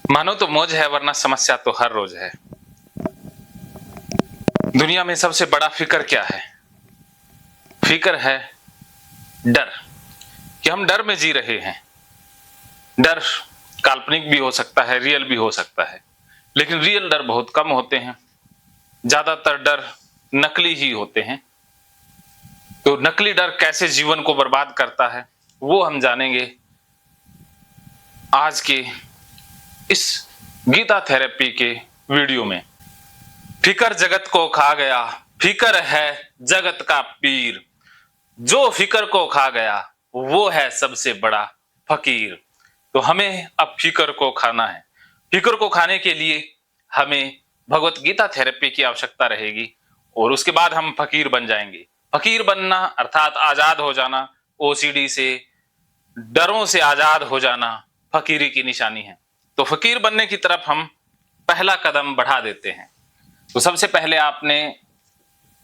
मानो तो मौज है वरना समस्या तो हर रोज है। दुनिया में सबसे बड़ा फिक्र क्या है? फिक्र है डर, कि हम डर में जी रहे हैं। डर काल्पनिक भी हो सकता है, रियल भी हो सकता है, लेकिन रियल डर बहुत कम होते हैं। ज्यादातर डर नकली ही होते हैं। तो नकली डर कैसे जीवन को बर्बाद करता है वो हम जानेंगे आज के इस गीता थेरेपी के वीडियो में। फिकर जगत को खा गया, फिकर है जगत का पीर। जो फिकर को खा गया वो है सबसे बड़ा फकीर। तो हमें अब फिकर को खाना है। फिकर को खाने के लिए हमें भगवत गीता थेरेपी की आवश्यकता रहेगी और उसके बाद हम फकीर बन जाएंगे। फकीर बनना अर्थात आजाद हो जाना, ओसीडी से, डरों से आजाद हो जाना फकीरी की निशानी है। तो फकीर बनने की तरफ हम पहला कदम बढ़ा देते हैं। तो सबसे पहले आपने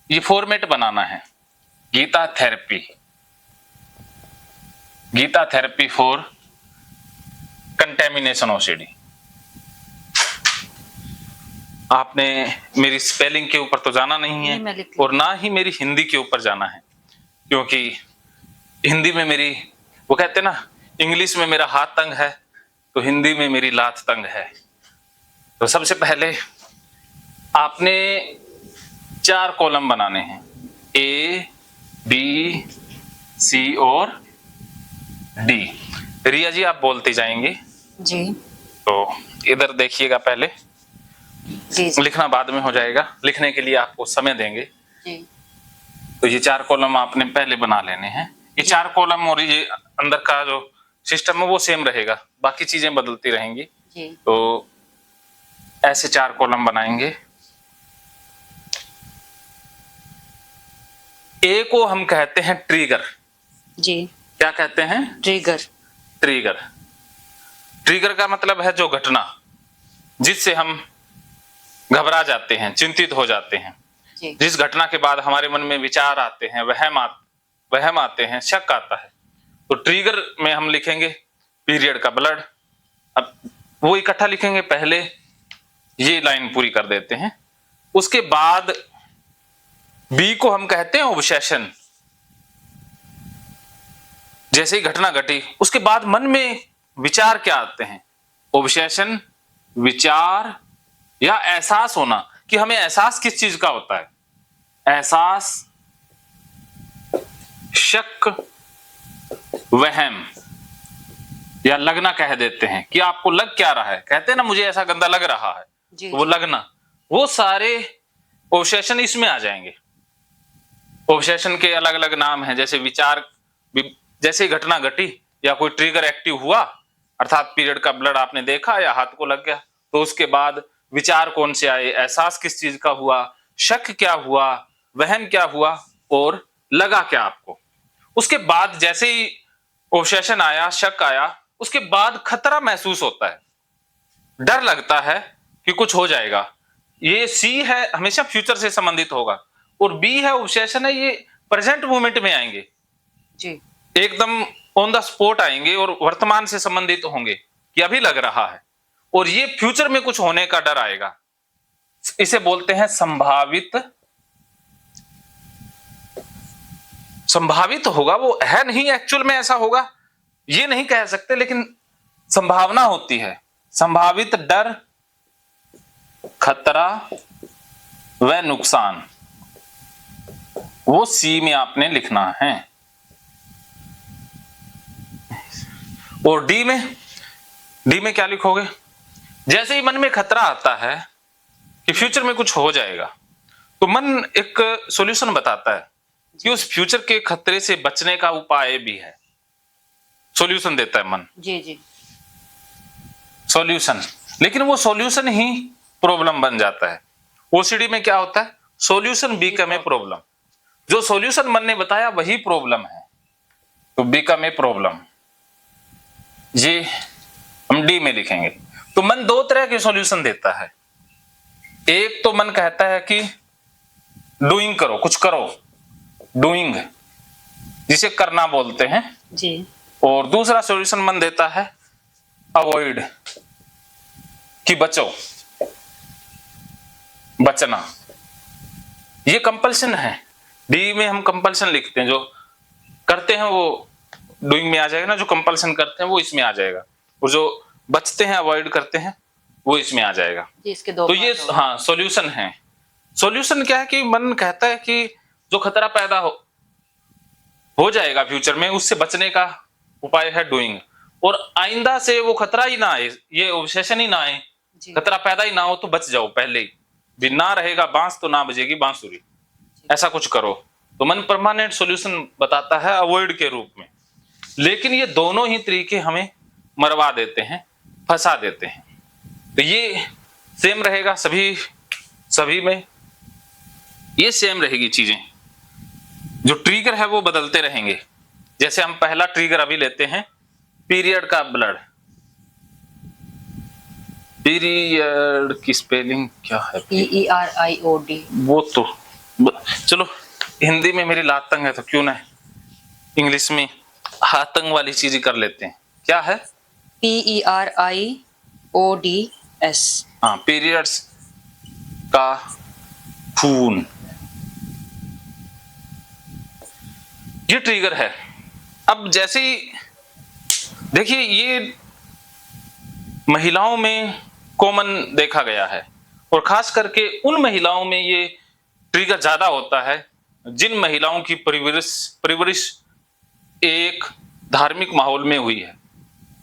ये फॉर्मेट बनाना है, Gita therapy, Gita therapy for contamination OCD. आपने मेरी स्पेलिंग के ऊपर तो जाना नहीं है और ना ही मेरी हिंदी के ऊपर जाना है, क्योंकि हिंदी में मेरी, वो कहते हैं ना, इंग्लिश में मेरा हाथ तंग है तो हिंदी में मेरी लात तंग है। तो सबसे पहले आपने 4 कॉलम बनाने हैं, ए, बी, सी और डी। रिया जी आप बोलते जाएंगे जी। तो इधर देखिएगा पहले, जी जी। लिखना बाद में हो जाएगा, लिखने के लिए आपको समय देंगे जी। तो ये 4 कॉलम आपने पहले बना लेने हैं। ये 4 कॉलम और ये अंदर का जो सिस्टम है वो सेम रहेगा, बाकी चीजें बदलती रहेंगी। जी। तो ऐसे 4 कॉलम बनाएंगे। ए को हम कहते हैं ट्रिगर। जी। क्या कहते हैं? ट्रिगर। ट्रिगर। ट्रिगर का मतलब है जो घटना जिससे हम घबरा जाते हैं, चिंतित हो जाते हैं, जी। जिस घटना के बाद हमारे मन में विचार आते हैं, वहम आते हैं, शक आता है। तो ट्रिगर में हम लिखेंगे पीरियड का ब्लड। अब वो इकट्ठा लिखेंगे, पहले ये लाइन पूरी कर देते हैं। उसके बाद बी को हम कहते हैं ऑब्सेशन। जैसे ही घटना घटी उसके बाद मन में विचार क्या आते हैं? ऑब्सेशन, विचार या एहसास होना, कि हमें एहसास किस चीज का होता है? एहसास, शक, वहम या लगना कह देते हैं कि आपको लग क्या रहा है। कहते हैं ना मुझे ऐसा गंदा लग रहा है, तो वो लगना, वो सारे ऑब्सेशन इसमें आ जाएंगे। ऑब्सेशन के अलग अलग नाम हैं, जैसे विचार, जैसे घटना घटी या कोई ट्रिगर एक्टिव हुआ, अर्थात पीरियड का ब्लड आपने देखा या हाथ को लग गया, तो उसके बाद विचार कौन से आए, एहसास किस चीज का हुआ, शक क्या हुआ, वहम क्या हुआ और लगा क्या आपको। उसके बाद जैसे ही ऑब्सेशन आया, शक आया, उसके बाद खतरा महसूस होता है, डर लगता है कि कुछ हो जाएगा। ये सी है, हमेशा फ्यूचर से संबंधित होगा, और बी है ऑब्सेशन है, ये प्रेजेंट मोमेंट में आएंगे जी। एकदम ऑन द स्पॉट आएंगे और वर्तमान से संबंधित होंगे कि अभी लग रहा है, और ये फ्यूचर में कुछ होने का डर आएगा। इसे बोलते हैं संभावित। संभावित होगा, वो है नहीं एक्चुअल में ऐसा होगा ये नहीं कह सकते, लेकिन संभावना होती है। संभावित डर, खतरा व नुकसान, वो सी में आपने लिखना है। और डी में क्या लिखोगे? जैसे ही मन में खतरा आता है कि फ्यूचर में कुछ हो जाएगा, तो मन एक सॉल्यूशन बताता है कि उस फ्यूचर के खतरे से बचने का उपाय भी है। सॉल्यूशन देता है मन। जी जी। सॉल्यूशन, लेकिन वो सॉल्यूशन ही प्रॉब्लम बन जाता है। ओसीडी में क्या होता है? Solution become a problem. जो सॉल्यूशन मन ने बताया वही प्रॉब्लम है, तो बिकम ए प्रॉब्लम, ये हम डी में लिखेंगे। तो मन 2 तरह के सॉल्यूशन देता है। एक तो मन कहता है कि डूइंग करो, कुछ करो, डूइंग, जिसे करना बोलते हैं जी। और दूसरा सॉल्यूशन मन देता है अवॉइड, कि बचो, बचना, ये कंपल्सन है। डी में हम कंपल्सन लिखते हैं, जो करते हैं वो डूइंग में आ जाएगा ना, जो कंपल्सन करते हैं वो इसमें आ जाएगा, और जो बचते हैं, अवॉइड करते हैं, वो इसमें आ जाएगा। इसके दो तो ये part हो हाँ सॉल्यूशन है। सॉल्यूशन क्या है कि मन कहता है कि जो खतरा पैदा हो जाएगा फ्यूचर में, उससे बचने का उपाय है डूइंग, और आइंदा से वो खतरा ही ना आए, ये ऑब्सेशन ही ना आए, जी। खतरा पैदा ही ना हो, तो बच जाओ पहले ही। भी ना रहेगा बांस तो ना बजेगी बांसुरी, ऐसा कुछ करो। तो मन परमानेंट सॉल्यूशन बताता है अवॉइड के रूप में। लेकिन ये दोनों ही तरीके हमें मरवा देते हैं, फंसा देते हैं। तो ये सेम रहेगा सभी में, ये सेम रहेगी चीजें। जो ट्रिगर है वो बदलते रहेंगे। जैसे हम पहला ट्रिगर अभी लेते हैं, पीरियड का ब्लड। पीरियड की स्पेलिंग क्या है? PERIOD। वो तो चलो, हिंदी में मेरी लात तंग है तो क्यों ना इंग्लिश में हातंग वाली चीज कर लेते हैं। क्या है? PERIODS। हाँ, पीरियड्स का खून, ये ट्रिगर है। अब जैसे ही देखिए, ये महिलाओं में कॉमन देखा गया है, और खास करके उन महिलाओं में ये ट्रिगर ज्यादा होता है जिन महिलाओं की परिवरिश एक धार्मिक माहौल में हुई है,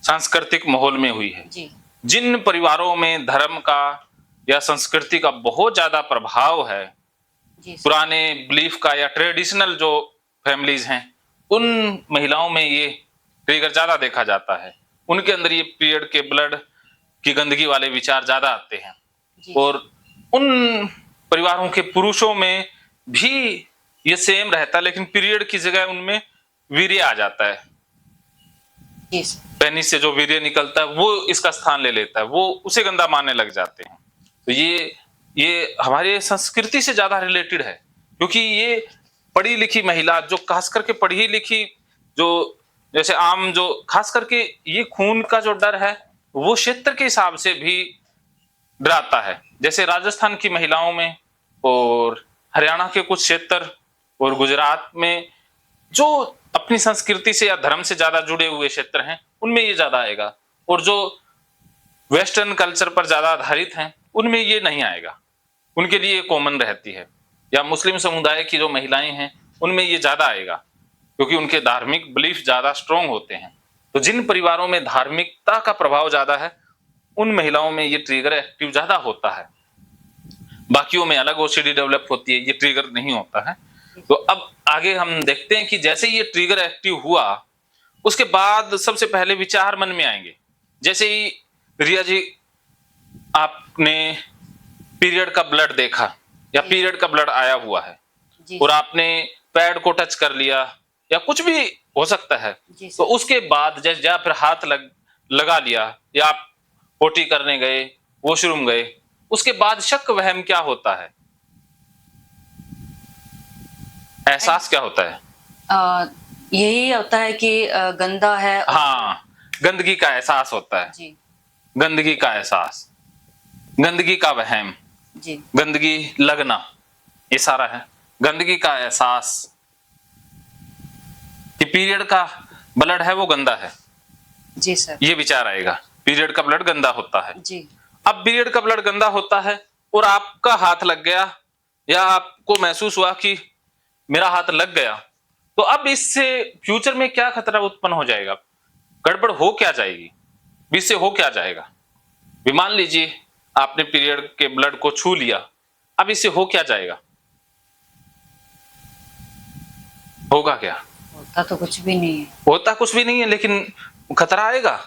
सांस्कृतिक माहौल में हुई है। जी। जिन परिवारों में धर्म का या संस्कृति का बहुत ज्यादा प्रभाव है, जी सर। पुराने बिलीफ का या ट्रेडिशनल जो फैमिलीज हैं, उन महिलाओं में ये ट्रिगर ज्यादा देखा जाता है। उनके अंदर ये पीरियड के ब्लड की गंदगी वाले विचार ज्यादा आते हैं। जी। और उन परिवारों के पुरुषों में भी ये सेम रहता है, लेकिन पीरियड की जगह उनमें वीर्य आ जाता है। जी सर। पेनिस से जो वीर्य निकलता है वो इसका स्थान ले लेता है, वो उसे गंदा मानने लग जाते हैं। तो ये हमारे संस्कृति से ज्यादा रिलेटेड है, क्योंकि ये पढ़ी लिखी महिला, जो खास करके पढ़ी लिखी, जो जैसे आम, जो खास करके ये खून का जो डर है वो क्षेत्र के हिसाब से भी डराता है। जैसे राजस्थान की महिलाओं में, और हरियाणा के कुछ क्षेत्र, और गुजरात में, जो अपनी संस्कृति से या धर्म से ज्यादा जुड़े हुए क्षेत्र हैं, उनमें ये ज्यादा आएगा। और जो वेस्टर्न कल्चर पर ज्यादा आधारित हैं, उनमें ये नहीं आएगा, उनके लिए ये कॉमन रहती है। या मुस्लिम समुदाय की जो महिलाएं हैं, उनमें ये ज्यादा आएगा, क्योंकि उनके धार्मिक बिलीफ ज्यादा स्ट्रोंग होते हैं। तो जिन परिवारों में धार्मिकता का प्रभाव ज्यादा है, उन महिलाओं में ये ट्रिगर एक्टिव ज्यादा होता है। बाकियों में अलग ओसीडी डेवलप होती है, ये ट्रिगर नहीं होता है। तो अब आगे हम देखते हैं कि जैसे ये ट्रिगर एक्टिव हुआ, उसके बाद सबसे पहले विचार मन में आएंगे। जैसे ही रिया जी, आपने पीरियड का ब्लड देखा, या पीरियड का ब्लड आया हुआ है, और आपने पैड को टच कर लिया, या कुछ भी हो सकता है, तो उसके बाद जैसे या फिर हाथ लगा लिया, या आप पोटी करने गए, वॉशरूम गए, उसके बाद शक वहम क्या होता है, एहसास क्या होता है? यही होता है कि गंदा है। हाँ, गंदगी का एहसास होता है। जी। गंदगी का एहसास, गंदगी का वहम, जी। गंदगी लगना, ये सारा है। गंदगी का एहसास कि पीरियड का ब्लड है वो गंदा है। जी सर। ये विचार आएगा, पीरियड का ब्लड गंदा होता है। जी। अब पीरियड का ब्लड गंदा होता है, और आपका हाथ लग गया, या आपको महसूस हुआ कि मेरा हाथ लग गया, तो अब इससे फ्यूचर में क्या खतरा उत्पन्न हो जाएगा, गड़बड़ हो क्या जाएगी, इससे हो क्या जाएगा? मान लीजिए आपने पीरियड के ब्लड को छू लिया, अब इससे हो क्या जाएगा? होगा क्या? होता तो कुछ भी नहीं है। होता कुछ भी नहीं है, लेकिन खतरा आएगा।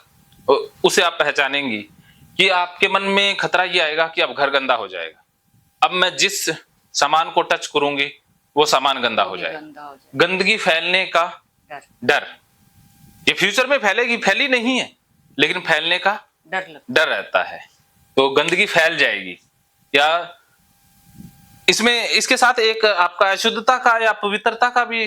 उसे आप पहचानेंगी कि आपके मन में खतरा ये आएगा कि अब घर गंदा हो जाएगा, अब मैं जिस सामान को टच करूंगी वो सामान गंदा हो जाएगा। गंदगी फैलने का डर, ये फ्यूचर में फैलेगी, फैली नहीं है, लेकिन फैलने का डर रहता है। तो गंदगी फैल जाएगी। या इसमें इसके साथ एक आपका अशुद्धता का या पवित्रता का भी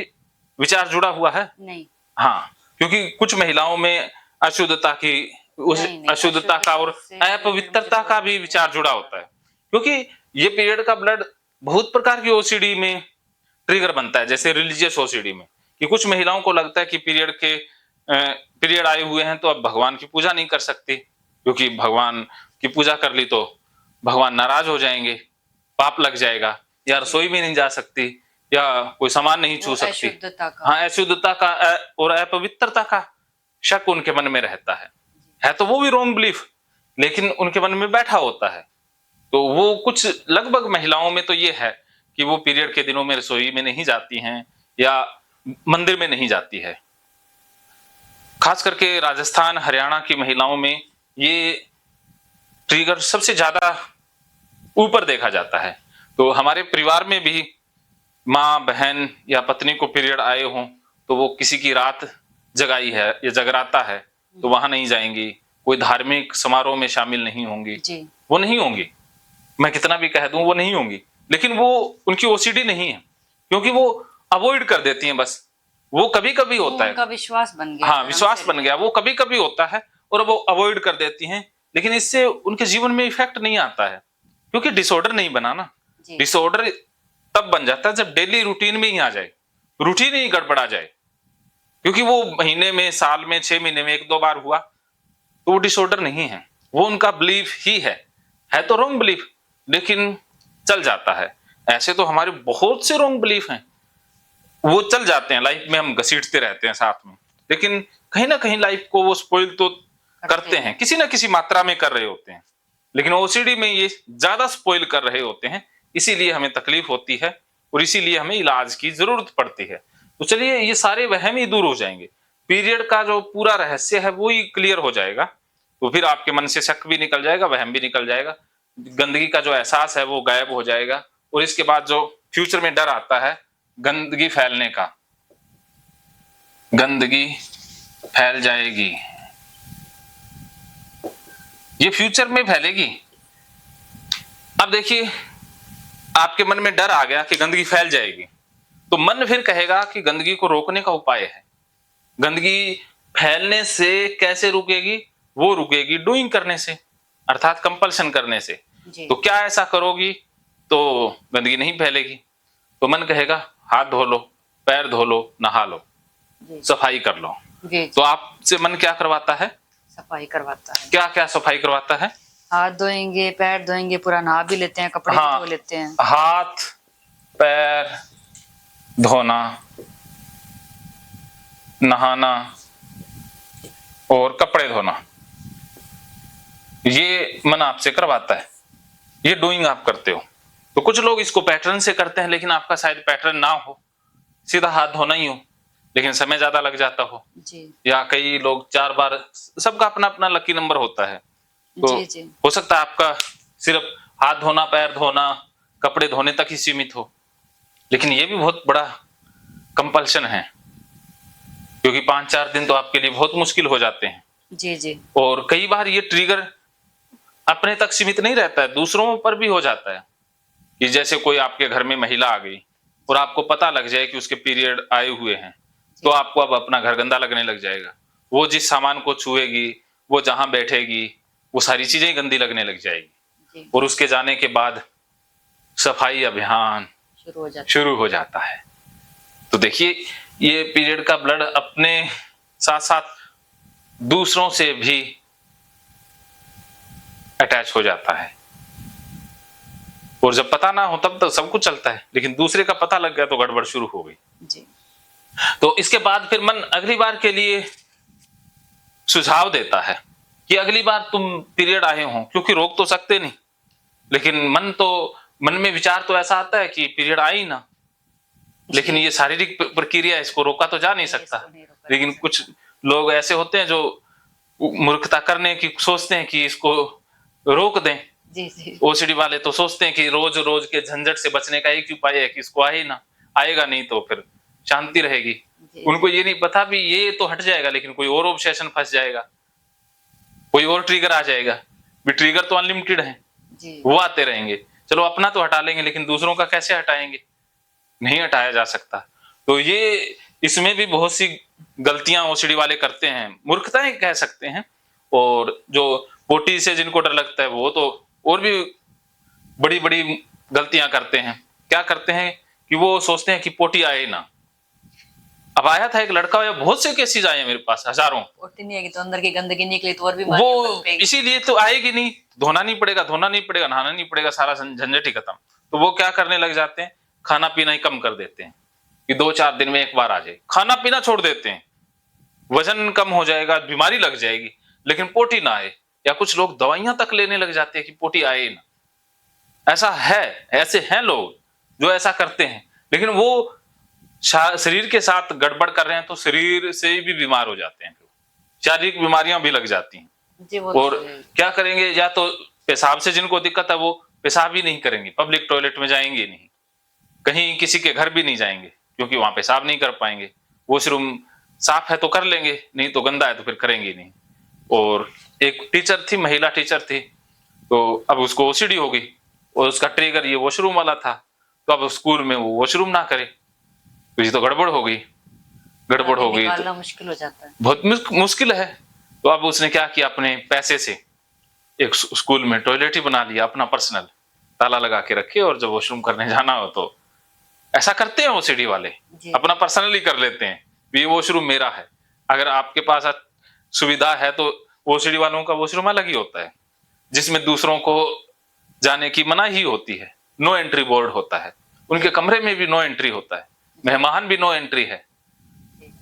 विचार जुड़ा हुआ है? नहीं। हाँ, क्योंकि कुछ महिलाओं में अशुद्धता की उस नहीं, अशुद्धता का और से अपवित्रता का भी विचार जुड़ा होता है, क्योंकि ये पीरियड का ब्लड बहुत प्रकार की ओसीडी में ट्रिगर बनता है, जैसे रिलीजियस ओसीडी में, कि कुछ महिलाओं को लगता है कि पीरियड आए हुए हैं तो अब भगवान की पूजा नहीं कर सकती, क्योंकि भगवान की पूजा कर ली तो भगवान नाराज हो जाएंगे, पाप लग जाएगा, या रसोई में नहीं जा सकती, या कोई सामान नहीं छू सकती। अशुद्धता का। हाँ, अशुद्धता का और अपवित्रता का शक उनके मन में रहता है तो वो भी रोंग बिलीफ, लेकिन उनके मन में बैठा होता है। तो वो कुछ लगभग महिलाओं में तो ये है कि वो पीरियड के दिनों में रसोई में नहीं जाती हैं या मंदिर में नहीं जाती है। खास करके राजस्थान हरियाणा की महिलाओं में ये ट्रिगर सबसे ज्यादा ऊपर देखा जाता है। तो हमारे परिवार में भी माँ बहन या पत्नी को पीरियड आए हों तो वो किसी की रात जगाई है या जगराता है तो वहां नहीं जाएंगी, कोई धार्मिक समारोह में शामिल नहीं होंगी, वो नहीं होंगी, मैं कितना भी कह दूं वो नहीं होंगी। लेकिन वो उनकी ओसीडी नहीं है, क्योंकि वो अवॉइड कर देती हैं बस। वो कभी कभी होता है, उनका विश्वास बन गया। हाँ विश्वास बन गया, वो कभी कभी होता है और वो अवॉइड कर देती हैं, लेकिन इससे उनके जीवन में इफेक्ट नहीं आता है, क्योंकि डिसऑर्डर नहीं बना ना। डिसऑर्डर तब बन जाता है जब डेली रूटीन में ही आ जाए, रूटीन ही गड़बड़ा जाए, क्योंकि वो महीने में, साल में, 6 महीने में 1-2 बार हुआ तो वो डिसऑर्डर नहीं है, वो उनका बिलीफ ही है तो रॉन्ग बिलीफ, लेकिन चल जाता है। ऐसे तो हमारे बहुत से रॉन्ग बिलीफ हैं, वो चल जाते हैं, लाइफ में हम घसीटते रहते हैं साथ में, लेकिन कहीं ना कहीं लाइफ को वो स्पॉइल तो करते हैं, किसी ना किसी मात्रा में कर रहे होते हैं, लेकिन ओसीडी में ये ज्यादा स्पॉइल कर रहे होते हैं, इसीलिए हमें तकलीफ होती है और इसीलिए हमें इलाज की जरूरत पड़ती है। तो चलिए ये सारे वहम ही दूर हो जाएंगे, पीरियड का जो पूरा रहस्य है वो ही क्लियर हो जाएगा, तो फिर आपके मन से शक भी निकल जाएगा, वहम भी निकल जाएगा, गंदगी का जो एहसास है वो गायब हो जाएगा। और इसके बाद जो फ्यूचर में डर आता है गंदगी फैलने का, गंदगी फैल जाएगी, ये फ्यूचर में फैलेगी। अब देखिए आपके मन में डर आ गया कि गंदगी फैल जाएगी, तो मन फिर कहेगा कि गंदगी को रोकने का उपाय है। गंदगी फैलने से कैसे रुकेगी? वो रुकेगी डूइंग करने से, अर्थात कंपल्शन करने से। तो क्या ऐसा करोगी तो गंदगी नहीं फैलेगी? तो मन कहेगा हाथ धो लो, पैर धो लो, नहा लो, सफाई कर लो। तो आपसे मन क्या करवाता है? सफाई करवाता है। क्या क्या सफाई करवाता है? हाथ धोएंगे, पैर धोएंगे, पूरा नहा भी लेते हैं, कपड़े भी धो लेते हैं। हाथ पैर धोना, नहाना और कपड़े धोना, ये मन आपसे करवाता है, ये डूइंग आप करते हो। तो कुछ लोग इसको पैटर्न से करते हैं, लेकिन आपका शायद पैटर्न ना हो, सीधा हाथ धोना ही हो, लेकिन समय ज्यादा लग जाता हो जी। या कई लोग 4 बार, सबका अपना अपना लकी नंबर होता है। तो जी। हो सकता है आपका सिर्फ हाथ धोना, पैर धोना, कपड़े धोने तक ही सीमित हो, लेकिन ये भी बहुत बड़ा कंपल्शन है, क्योंकि 5-4 दिन तो आपके लिए बहुत मुश्किल हो जाते हैं जी। और कई बार ये ट्रिगर अपने तक सीमित नहीं रहता है, दूसरों पर भी हो जाता है, कि जैसे कोई आपके घर में महिला आ गई और आपको पता लग जाए कि उसके पीरियड आए हुए हैं, तो आपको अब अपना घर गंदा लगने लग जाएगा। वो जिस सामान को छुएगी, वो जहां बैठेगी, वो सारी चीजें गंदी लगने लग जाएगी, और उसके जाने के बाद सफाई अभियान शुरू हो जाता है। तो देखिए ये पीरियड का ब्लड अपने साथ साथ दूसरों से भी अटैच हो जाता है, और जब पता ना हो तब तो सब कुछ चलता है, लेकिन दूसरे का पता लग गया तो गड़बड़ शुरू हो गई जी। तो इसके बाद फिर मन अगली बार के लिए सुझाव देता है कि अगली बार तुम पीरियड आए हो, क्योंकि रोक तो सकते नहीं, लेकिन मन में विचार तो ऐसा आता है कि पीरियड आई ना, लेकिन ये शारीरिक प्रक्रिया, इसको रोका तो जा नहीं सकता। लेकिन कुछ लोग ऐसे होते हैं जो मूर्खता करने की सोचते हैं कि इसको रोक दें जी। ओसीडी वाले तो सोचते हैं कि रोज रोज के झंझट से बचने का एक ही उपाय है कि इसको आए ना, आएगा नहीं तो फिर शांति रहेगी। उनको ये नहीं पता भी ये तो हट जाएगा, लेकिन कोई और ऑब्सेशन फंस जाएगा, कोई और ट्रिगर आ जाएगा। भी ट्रिगर तो अनलिमिटेड है, वो आते रहेंगे, चलो अपना तो हटा लेंगे, लेकिन दूसरों का कैसे हटाएंगे? नहीं हटाया जा सकता। तो ये इसमें भी बहुत सी गलतियां ओसीडी वाले करते हैं, मूर्खताएं कह सकते हैं, और जो पोटी से जिनको डर लगता है वो तो और भी बड़ी बड़ी गलतियां करते हैं। क्या करते हैं कि वो सोचते हैं कि पोटी आए ना। अब आया था एक लड़का, या बहुत से केसेस आए हैं मेरे पास, हजारों। पोटी नहीं आएगी तो अंदर की गंदगी निकली तो और बीमारियां वो पनपेगी। इसीलिए तो आएगी नहीं, धोना नहीं पड़ेगा, धोना नहीं पड़ेगा, नहाना नहीं पड़ेगा, सारा झंझट ही खत्म। तो वो क्या करने लग जाते हैं, खाना पीना ही कम कर देते हैं कि 2-4 दिन में एक बार आ जाए। खाना पीना छोड़ देते हैं, वजन कम हो जाएगा, बीमारी लग जाएगी, लेकिन पोटी ना आए। या कुछ लोग दवाइयां तक लेने लग जाते हैं कि पोटी आए ना। ऐसा है, ऐसे हैं लोग जो ऐसा करते हैं, लेकिन वो शरीर के साथ गड़बड़ कर रहे हैं तो शरीर से भी बीमार हो जाते हैं, शारीरिक बीमारियां भी लग जाती हैं। जी वो और क्या करेंगे, या तो पेशाब से जिनको दिक्कत है वो पेशाब ही नहीं करेंगे, पब्लिक टॉयलेट में जाएंगे नहीं, कहीं किसी के घर भी नहीं जाएंगे, क्योंकि वहां पेशाब नहीं कर पाएंगे। वॉशरूम साफ है तो कर लेंगे, नहीं तो गंदा है तो फिर करेंगे नहीं। और एक टीचर थी, महिला टीचर थी, तो अब उसको ओसीडी हो गई और उसका ट्रिगर ये वॉशरूम वाला था। तो अब स्कूल में वो वॉशरूम ना करे तो ये तो गड़बड़ हो गई, गड़बड़ हो गई निकालना तो मुश्किल हो जाता है। बहुत मुश्किल है। तो अब उसने क्या किया, अपने पैसे से एक स्कूल में टॉयलेट ही बना लिया अपना पर्सनल, ताला लगा के रखे, और जब वॉशरूम करने जाना हो तो ऐसा करते हैं ओसीडी वाले, अपना पर्सनली कर लेते हैं, ये वॉशरूम मेरा है। अगर आपके पास सुविधा है तो ओसीडी वालों का वॉशरूम अलग ही होता है, जिसमें दूसरों को जाने की मनाही होती है, नो एंट्री बोर्ड होता है। उनके कमरे में भी नो एंट्री होता है, मेहमान भी नो एंट्री है।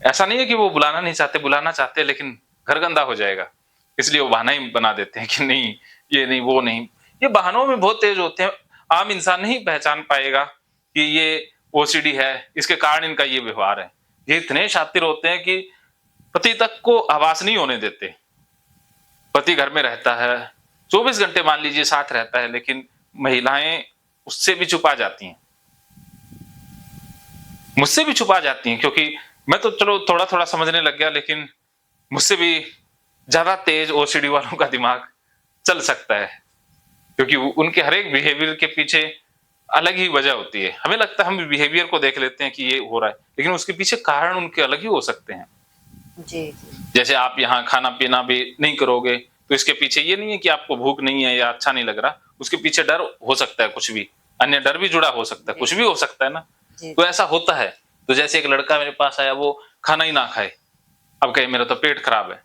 ऐसा नहीं है कि वो बुलाना नहीं चाहते, बुलाना चाहते हैं, लेकिन घर गंदा हो जाएगा, इसलिए वो बहाना ही बना देते हैं कि नहीं ये नहीं वो नहीं। ये बहानों में बहुत तेज होते हैं, आम इंसान नहीं पहचान पाएगा कि ये ओसीडी है, इसके कारण इनका ये व्यवहार है। ये इतने शातिर होते हैं कि पति तक को आवाज नहीं होने देते। पति घर में रहता है, 24 घंटे मान लीजिए साथ रहता है, लेकिन महिलाएं उससे भी छुपा जाती हैं, मुझसे भी छुपा जाती हैं, क्योंकि मैं तो चलो थोड़ा थोड़ा समझने लग गया, लेकिन मुझसे भी ज्यादा तेज ओसीडी वालों का दिमाग चल सकता है, क्योंकि उनके हर एक बिहेवियर के पीछे अलग ही वजह होती है। हमें लगता है हम बिहेवियर को देख लेते हैं कि ये हो रहा है, लेकिन उसके पीछे कारण उनके अलग ही हो सकते हैं। जी। जैसे आप यहाँ खाना पीना भी नहीं करोगे तो इसके पीछे ये नहीं है कि आपको भूख नहीं है या अच्छा नहीं लग रहा, उसके पीछे डर हो सकता है, कुछ भी अन्य डर भी जुड़ा हो सकता है, कुछ भी हो सकता है ना। तो ऐसा होता है। तो जैसे एक लड़का मेरे पास आया, वो खाना ही ना खाए, अब कहे मेरा तो पेट खराब है,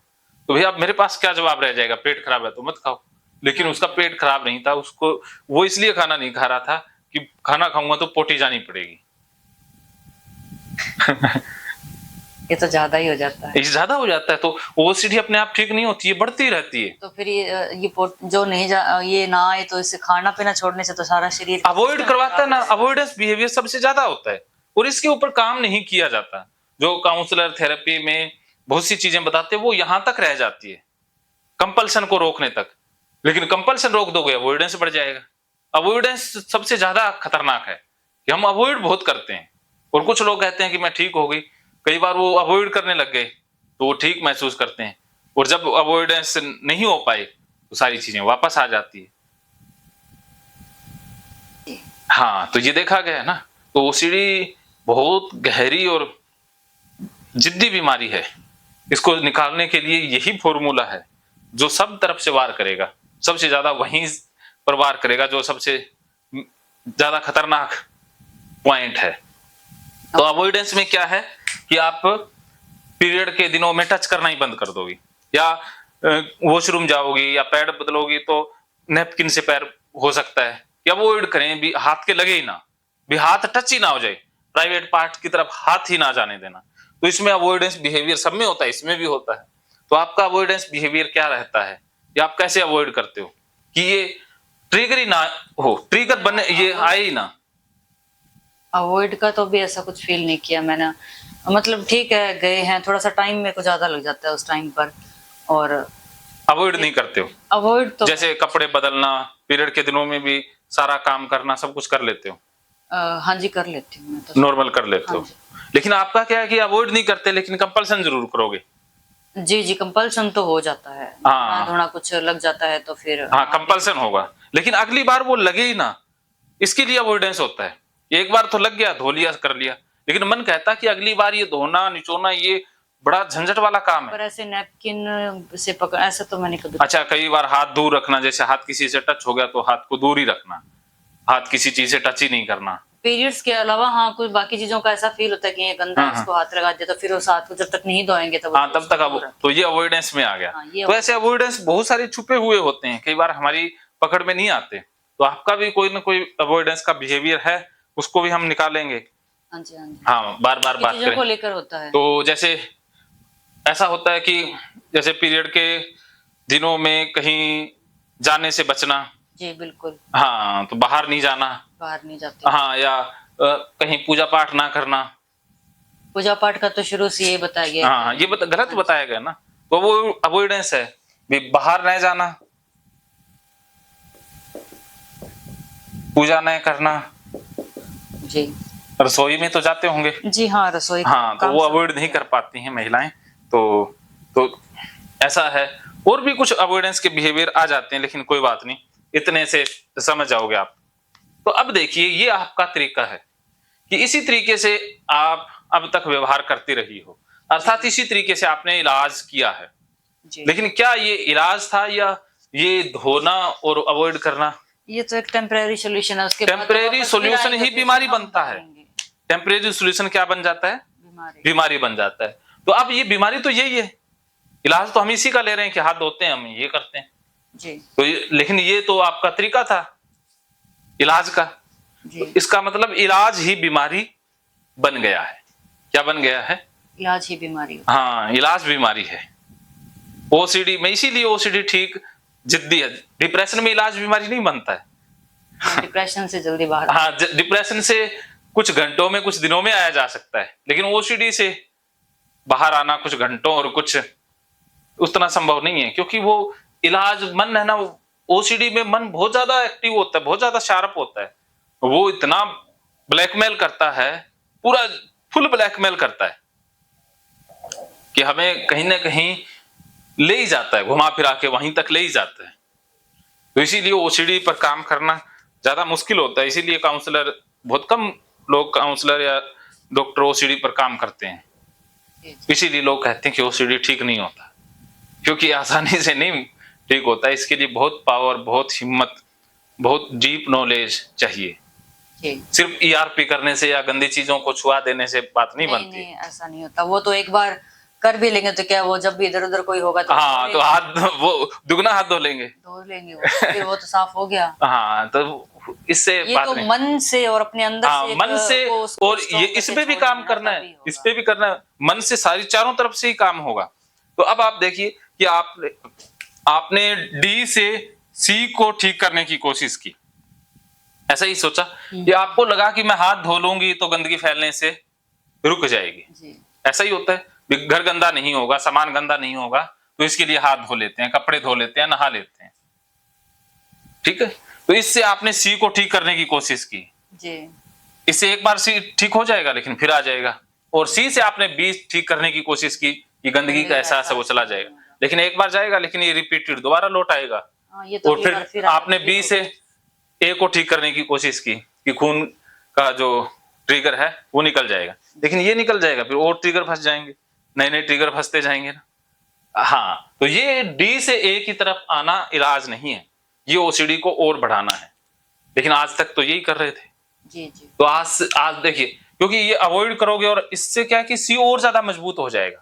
तो भैया अब मेरे पास क्या जवाब रह जाएगा, पेट खराब है तो मत खाओ। लेकिन उसका पेट खराब नहीं था, उसको वो इसलिए खाना नहीं खा रहा था कि खाना खाऊंगा तो पोटी जानी पड़ेगी। ये तो ज्यादा ही हो जाता है, ये ज्यादा हो जाता है। तो ओसीडी अपने आप ठीक नहीं होती है, बढ़ती रहती है। तो फिर ये जो नहीं ये ना आए तो इससे खाना पीना छोड़ने से तो सारा शरीर अवॉइड करवाता है ना, अवॉइडेंस बिहेवियर सबसे ज्यादा होता है, और इसके ऊपर काम नहीं किया जाता। जो काउंसलर थेरेपी में बहुत सी चीजें बताते हैं वो यहां तक रह जाती है, कंपल्सन को रोकने तक। लेकिन कंपल्सन रोक दोगे अवॉइडेंस बढ़ जाएगा। अवॉइडेंस सबसे ज्यादा खतरनाक है कि हम अवॉइड बहुत करते हैं, और कुछ लोग कहते हैं कि मैं ठीक हो गई, कई बार वो अवॉइड करने लग गए तो वो ठीक महसूस करते हैं, और जब अवॉइडेंस नहीं हो पाए तो सारी चीजें वापस आ जाती है। हाँ, तो ये देखा गया है ना। तो ओसीडी बहुत गहरी और जिद्दी बीमारी है, इसको निकालने के लिए यही फॉर्मूला है जो सब तरफ से वार करेगा, सबसे ज्यादा वहीं पर वार करेगा जो सबसे ज्यादा खतरनाक पॉइंट है। तो अवॉइडेंस में क्या है कि आप पीरियड के दिनों में टच करना ही बंद कर दोगी, या वॉशरूम जाओगी या पैड बदलोगी तो नैपकिन से पैर हो सकता है, या अवॉइड करें भी, हाथ के लगे ही ना, भी हाथ टच ही ना हो जाए, प्राइवेट पार्ट की तरफ हाथ ही ना जाने देना। तो इसमें अवॉइडेंस बिहेवियर सब में होता है, इसमें भी होता है। तो आपका अवॉइडेंस बिहेवियर क्या रहता है, या आप कैसे अवॉइड करते हो कि ये ट्रिगर ही ना हो, ट्रिगर बने, ये आए ही ना। अवॉइड का तो भी ऐसा कुछ फील नहीं किया मैंने, मतलब ठीक है गए हैं, थोड़ा सा टाइम मेरे को ज्यादा लग जाता है उस टाइम पर, और अवॉइड नहीं करते हो। अवॉइड तो जैसे कपड़े बदलना, पीरियड के दिनों में भी सारा काम करना, सब कुछ कर लेते हो? हाँ जी कर लेती हूँ मैं तो, नॉर्मल कर लेते हो। लेकिन आपका क्या है कि अवॉइड नहीं करते लेकिन कंपल्सन जरूर करोगे। जी जी कंपल्सन तो हो जाता है, हाँ, थोड़ा कुछ लग जाता है तो फिर हाँ कंपल्सन होगा, लेकिन अगली बार वो लगे ही ना, इसके लिए अवॉइडेंस होता है। एक बार तो लग गया, धो लिया, कर लिया, लेकिन मन कहता कि अगली बार ये धोना निचोना ये बड़ा झंझट वाला काम है। पर ऐसे नैपकिन से पकड़, ऐसा तो मैंने कभी। अच्छा, कई बार हाथ दूर रखना, जैसे हाथ किसी से टच हो गया तो हाथ को दूर ही रखना, हाथ किसी चीज से टच ही नहीं करना। पीरियड्स के अलावा हाँ कुछ बाकी चीजों का ऐसा फील होता है कि ये गंदा है, इसको हाथ लगा दिया तो फिर उस हाथ को जब तक नहीं धोएंगे तब हाँ तब तक अब तो ये अवॉइडेंस में आ गया। तो ऐसे अवॉइडेंस बहुत सारे छुपे हुए होते हैं, कई बार हमारी पकड़ में नहीं आते। तो आपका भी कोई ना कोई अवॉइडेंस का बिहेवियर है, उसको भी हम निकालेंगे। हाँ जी, हाँ जी, हाँ, बार बार बात चीजों को करें। लेकर होता है। तो जैसे ऐसा होता है कि जैसे पीरियड के दिनों में कहीं जाने से बचना। जी बिल्कुल, हाँ, तो बाहर नहीं जाना, बाहर नहीं जाते। हाँ, या कहीं पूजा पाठ ना करना। पूजा पाठ का तो शुरू से ये बताया गया है। हाँ, ये गलत बताया गया ना, तो वो अवॉइडेंस है भी, बाहर न जाना, पूजा न करना। जी, रसोई में तो जाते होंगे। जी हाँ, रसोई हाँ, तो काम वो सब अवॉइड नहीं कर पाती हैं महिलाएं। तो ऐसा है, और भी कुछ अवॉइडेंस के बिहेवियर आ जाते हैं, लेकिन कोई बात नहीं, इतने से समझ जाओगे आप। तो अब देखिए, ये आपका तरीका है कि इसी तरीके से आप अब तक व्यवहार करती रही हो, अर्थात इसी तरीके से आपने इलाज किया है। जी। लेकिन क्या ये इलाज था या ये धोना और अवॉइड करना? ये तो एक टेम्परेरी सॉल्यूशन है, उसके बाद टेम्परेरी वापस फिर सॉल्यूशन आएंगे, ही फिर बीमारी हम बनता है। करेंगे। टेम्परेरी सॉल्यूशन क्या बन जाता है? बीमारी। बीमारी बन जाता है। तो अब ये बीमारी तो यही है, इलाज तो हम इसी का ले रहे हैं कि हाथ धोते हैं, हम ये करते हैं। जी, तो लेकिन ये तो आपका तरीका था इलाज का। जी। तो इसका मतलब इलाज ही बीमारी बन गया है। क्या बन गया है? इलाज ही बीमारी। हाँ, इलाज बीमारी है। ओसीडी में, इसीलिए ओसीडी ठीक जिद्दी है। डिप्रेशन में इलाज बीमारी नहीं बनता है। डिप्रेशन से जल्दी बाहर। हाँ, डिप्रेशन से कुछ घंटों में, कुछ दिनों में आया जा सकता है, लेकिन ओसीडी से बाहर आना कुछ घंटों और कुछ उतना संभव नहीं है, क्योंकि वो इलाज मन है ना, ओसीडी में मन बहुत ज्यादा एक्टिव होता है, बहुत ज्यादा शार्प होता है। वो इतना ब्लैकमेल करता है, पूरा फुल ब्लैकमेल करता है कि हमें कहीं ना कहीं ले ही जाता है, घुमा फिरा के वहीं तक ले ही जाता है। तो इसीलिए ओसीडी पर काम करना ज्यादा मुश्किल होता है। इसीलिए काउंसलर, बहुत कम लोग काउंसलर या डॉक्टर ओसीडी पर काम करते हैं। इसीलिए लोग कहते हैं कि ओसीडी ठीक नहीं होता, क्योंकि आसानी से नहीं ठीक होता। इसके लिए बहुत पावर, बहुत हिम्मत, बहुत डीप नॉलेज चाहिए। सिर्फ ईआरपी करने से या गंदी चीजों को छुआ देने से बात नहीं बनती। नहीं, ऐसा नहीं होता। वो तो एक बार कर भी लेंगे तो क्या, वो जब भी इधर उधर कोई होगा तो हाँ, तो हाथ वो दुगना हाथ धो लेंगे वो, फिर वो तो साफ हो गया। हाँ, तो इससे ये बात तो नहीं। मन से और अपने अंदर हाँ, से मन से, और ये इस पे भी काम करना है, इस पे भी करना है, मन से सारी चारों तरफ से ही काम होगा। तो अब आप देखिए कि आपने डी से सी को ठीक करने की कोशिश की, ऐसा ही सोचा कि आपको लगा कि मैं हाथ धो लूंगी तो गंदगी फैलने से रुक जाएगी। ऐसा ही होता है, घर गंदा नहीं होगा, सामान गंदा नहीं होगा, तो इसके लिए हाथ धो लेते हैं, कपड़े धो लेते हैं, नहा लेते हैं। ठीक है, तो इससे आपने सी को ठीक करने की कोशिश की जी। इससे एक बार सी ठीक हो जाएगा, लेकिन फिर आ जाएगा। और सी से आपने बी ठीक करने की कोशिश की कि गंदगी का एहसास है वो चला जाएगा, लेकिन एक बार जाएगा, लेकिन ये रिपीटेड दोबारा लौट आएगा। तो और फिर आपने बी से ए को ठीक करने की कोशिश की कि खून का जो ट्रिगर है वो निकल जाएगा, लेकिन ये निकल जाएगा, फिर और ट्रिगर फंस जाएंगे, नए नए ट्रिगर फंसते जाएंगे ना। हाँ, तो ये डी से ए की तरफ आना इलाज नहीं है, ये ओसीडी को और बढ़ाना है। लेकिन आज तक तो यही कर रहे थे। जी जी। तो आज देखिए, क्योंकि ये अवॉइड करोगे और इससे क्या है कि सी और ज्यादा मजबूत हो जाएगा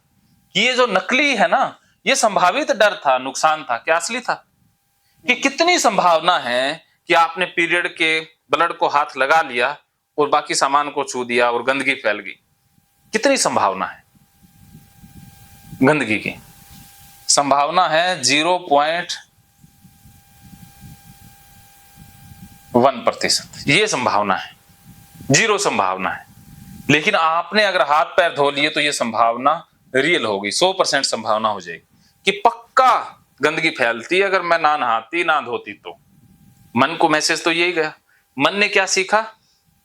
कि ये जो नकली है ना, ये संभावित डर था, नुकसान था, क्या असली था? कि कितनी संभावना है कि आपने पीरियड के ब्लड को हाथ लगा लिया और बाकी सामान को छू दिया और गंदगी फैल गई। कितनी संभावना है गंदगी की? संभावना है 0.1%। ये संभावना है, 0 संभावना है। लेकिन आपने अगर हाथ पैर धो लिए तो ये संभावना रियल होगी, 100% संभावना हो जाएगी कि पक्का गंदगी फैलती है अगर मैं ना नहाती ना धोती तो। मन को मैसेज तो यही गया। मन ने क्या सीखा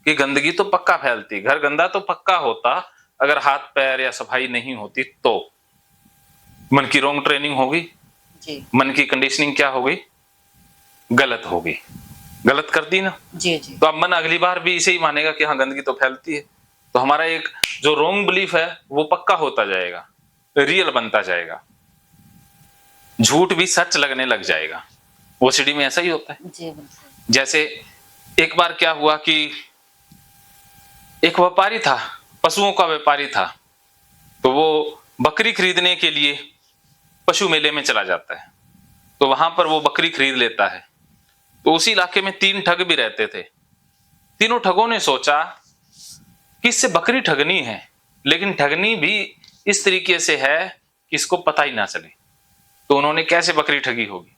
कि गंदगी तो पक्का फैलती, घर गंदा तो पक्का होता अगर हाथ पैर या सफाई नहीं होती तो। मन की रॉन्ग ट्रेनिंग होगी जी। मन की कंडीशनिंग क्या हो गई? गलत हो गई, गलत कर दी ना जी जी। तो अब मन अगली बार भी इसे ही मानेगा कि हाँ गंदगी तो फैलती है। तो हमारा एक जो रॉन्ग बिलीफ है वो पक्का होता जाएगा। रियल बनता जाएगा, झूठ भी सच लगने लग जाएगा। ओसीडी में ऐसा ही होता है। जी बिल्कुल। जैसे एक बार क्या हुआ कि एक व्यापारी था, पशुओं का व्यापारी था, तो वो बकरी खरीदने के लिए पशु मेले में चला जाता है। तो वहां पर वो बकरी खरीद लेता है। तो उसी इलाके में 3 ठग भी रहते थे। तीनों ठगों ने सोचा कि इससे बकरी ठगनी है, लेकिन ठगनी भी इस तरीके से है कि इसको पता ही ना चले। तो उन्होंने कैसे बकरी ठगी होगी,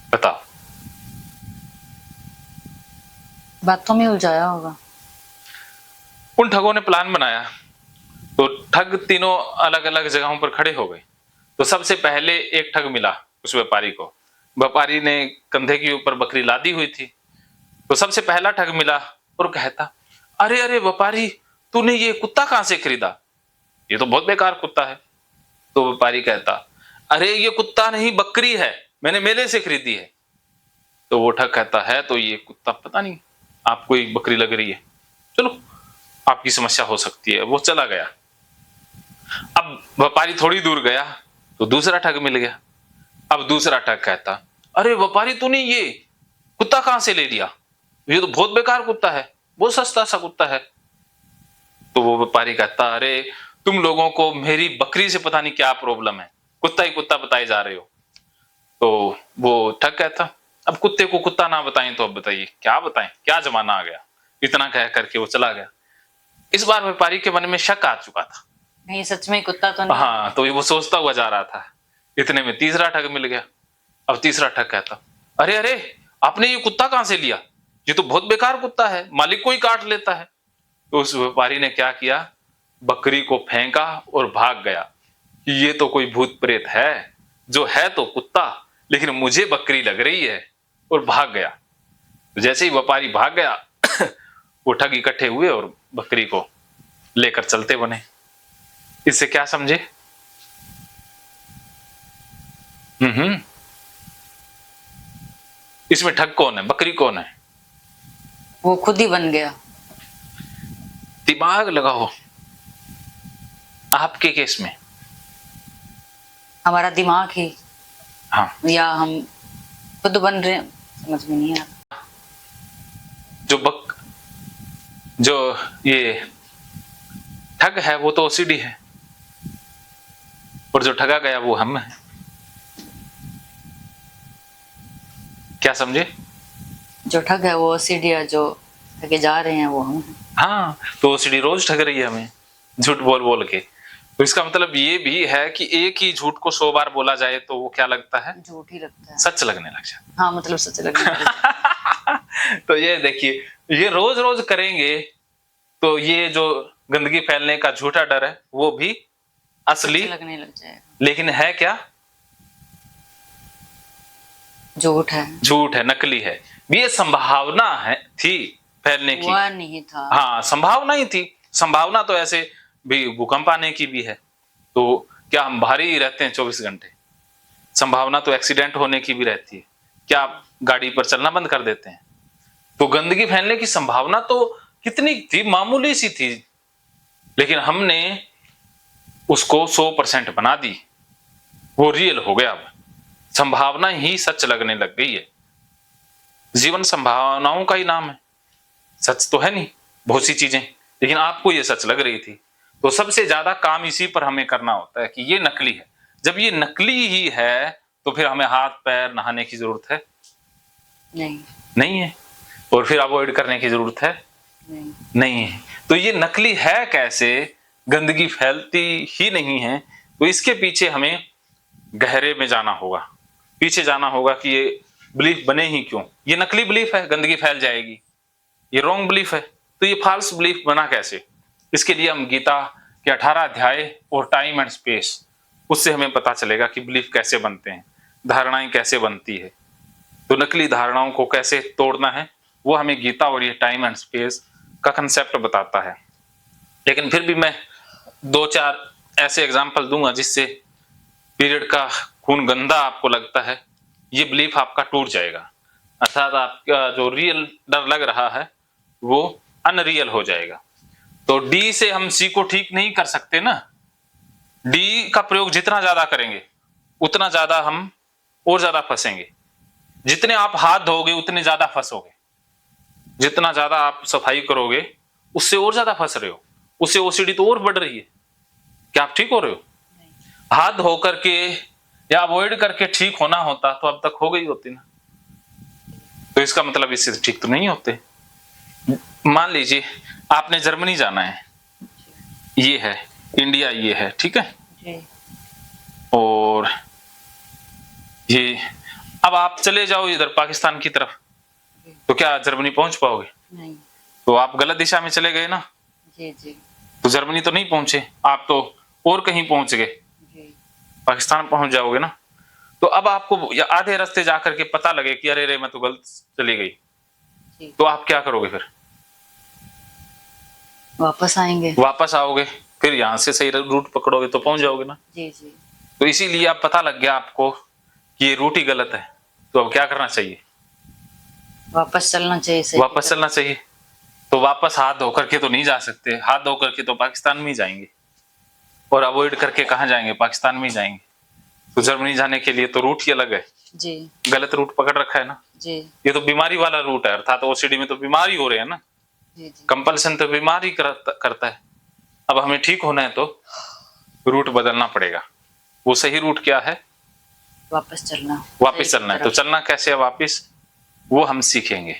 बताओ। बातों में उलझाया होगा। उन ठगों ने प्लान बनाया। तो ठग तीनों अलग अलग जगहों पर खड़े हो गए। तो सबसे पहले एक ठग मिला उस व्यापारी को। व्यापारी ने कंधे के ऊपर बकरी लादी हुई थी। तो सबसे पहला ठग मिला और कहता, अरे अरे व्यापारी, तूने ये कुत्ता कहां से खरीदा? ये तो बहुत बेकार कुत्ता है। तो व्यापारी कहता, अरे ये कुत्ता नहीं, बकरी है, मैंने मेले से खरीदी है। तो वो ठग कहता है, तो ये कुत्ता पता नहीं, आपको एक बकरी लग रही है, चलो आपकी समस्या हो सकती है। वो चला गया। अब व्यापारी थोड़ी दूर गया तो दूसरा ठग मिल गया। अब दूसरा ठग कहता, अरे व्यापारी, तूने ये कुत्ता कहां से ले लिया? ये तो बहुत बेकार कुत्ता है, बहुत सस्ता सा कुत्ता है। तो वो व्यापारी कहता, अरे तुम लोगों को मेरी बकरी से पता नहीं क्या प्रॉब्लम है, कुत्ता ही कुत्ता बताए जा रहे हो। तो वो ठग कहता, अब कुत्ते को कुत्ता ना बताएं तो अब बताइए क्या बताएं, क्या जमाना आ गया। इतना कह करके वो चला गया। इस बार व्यापारी के मन में शक आ चुका था। नहीं, सच में कुत्ता तो नहीं। हाँ, तो वो सोचता हुआ जा रहा था। इतने में तीसरा ठग मिल गया। अब तीसरा ठग कहता, अरे अरे, आपने ये कुत्ता कहां से लिया? ये तो बहुत बेकार कुत्ता है, मालिक को ही काट लेता है। तो उस व्यापारी ने क्या किया, बकरी को फेंका और भाग गया कि ये तो कोई भूत प्रेत है, जो है तो कुत्ता लेकिन मुझे बकरी लग रही है, और भाग गया। तो जैसे ही व्यापारी भाग गया वो ठग इकट्ठे हुए और बकरी को लेकर चलते बने। इससे क्या समझे? इसमें ठग कौन है, बकरी कौन है? वो खुद ही बन गया। दिमाग लगाओ। आपके केस में हमारा दिमाग ही, हाँ, या हम खुद बन रहे हैं, समझ में नहीं आ रहा। जो ये ठग है वो तो ओसीडी है, और जो ठगा गया वो हम है। क्या समझे? जो ठग है वो सीढ़िया, जो ठगे जा रहे हैं वो हम हैं। हाँ, तो ओसीडी रोज ठग रही है हमें, झूठ बोल बोल के। तो इसका मतलब ये भी है कि एक ही झूठ को 100 बार बोला जाए तो वो क्या लगता है? झूठ ही लगता है, सच लगने लग जाता है। हाँ मतलब सच लगने लगता है। तो ये देखिए, ये रोज रोज करेंगे तो ये जो गंदगी फैलने का झूठा डर है वो भी असली लगने लग जाएगा। लेकिन है क्या? झूठ है, झूठ है, नकली है। ये संभावना है थी फैलने की, हुआ नहीं था। हाँ संभावना ही थी। संभावना तो ऐसे भी भूकंप आने की भी है। तो क्या हम बाहर ही रहते हैं 24 घंटे? संभावना तो एक्सीडेंट होने की भी रहती है। क्या आप गाड़ी पर चलना बंद कर देते हैं? तो गंदगी फैलने की संभावना तो कितनी थी, मामूली सी थी, लेकिन हमने उसको 100% बना दी, वो रियल हो गया। अब संभावना ही सच लगने लग गई है। जीवन संभावनाओं का ही नाम है, सच तो है नहीं बहुत सी चीजें, लेकिन आपको ये सच लग रही थी। तो सबसे ज्यादा काम इसी पर हमें करना होता है कि ये नकली है। जब ये नकली ही है तो फिर हमें हाथ पैर नहाने की जरूरत है नहीं है, और फिर अवॉइड करने की जरूरत है नहीं है। तो ये नकली है कैसे? गंदगी फैलती ही नहीं है। तो इसके पीछे हमें गहरे में जाना होगा, पीछे जाना होगा कि ये बिलीफ बने ही क्यों। ये नकली बिलीफ है, गंदगी फैल जाएगी, ये रॉन्ग बिलीफ है। तो ये फॉल्स बिलीफ बना कैसे? इसके लिए हम गीता के 18 अध्याय और टाइम एंड स्पेस, उससे हमें पता चलेगा कि बिलीफ कैसे बनते हैं, धारणाएं कैसे बनती है। तो नकली धारणाओं को कैसे तोड़ना है वो हमें गीता और ये टाइम एंड स्पेस का कंसेप्ट बताता है। लेकिन फिर भी मैं 2-4 ऐसे एग्जाम्पल दूंगा जिससे पीरियड का खून गंदा आपको लगता है, ये बिलीफ आपका टूट जाएगा। अर्थात आपका जो रियल डर लग रहा है वो अनरियल हो जाएगा। तो डी से हम सी को ठीक नहीं कर सकते ना, डी का प्रयोग जितना ज्यादा करेंगे उतना ज्यादा हम और ज्यादा फंसेंगे। जितने आप हाथ धोगे उतने ज्यादा फंसोगे। जितना ज्यादा आप सफाई करोगे उससे और ज्यादा फंस रहे हो, उससे ओसीडी तो और बढ़ रही है। क्या आप ठीक हो रहे हो? हाथ धो करके या अवॉइड करके ठीक होना होता तो अब तक हो गई होती ना। तो इसका मतलब इससे ठीक तो नहीं होते। मान लीजिए आपने जर्मनी जाना है, ये है इंडिया, ये है, ठीक है, जी और ये अब आप चले जाओ इधर पाकिस्तान की तरफ, तो क्या जर्मनी पहुंच पाओगे? नहीं। तो आप गलत दिशा में चले गए ना। जी जी तो जर्मनी तो नहीं पहुंचे, आप तो और कहीं पहुंच गए, जी पाकिस्तान पहुंच जाओगे ना। तो अब आपको या आधे रास्ते जाकर के पता लगे कि अरे रे मैं तो गलत चली गई, जी। तो आप क्या करोगे फिर? वापस आएंगे। वापस आओगे, फिर यहां से सही रूट पकड़ोगे तो पहुंच जाओगे ना। जी जी। तो इसीलिए आप पता लग गया आपको कि ये रूट ही गलत है, तो अब क्या करना चाहिए? वापस चलना चाहिए। सही वापस चलना चाहिए। तो वापस हाथ धो करके तो नहीं जा सकते, हाथ धो करके तो पाकिस्तान में ही जाएंगे, और अवॉइड करके कहाँ जाएंगे? पाकिस्तान में ही जाएंगे। तो जर्मनी जाने के लिए तो रूट ही अलग है, जी गलत रूट पकड़ रखा है ना। जी ये तो बीमारी वाला रूट है, अर्थात ओसीडी में तो बीमारी हो रहे हैं ना। जी जी। कंपल्सन तो बीमारी करता है। अब हमें ठीक होना है तो रूट बदलना पड़ेगा। वो सही रूट क्या है? वापस चलना। वापस चलना है। तो चलना कैसे है वापस, वो हम सीखेंगे।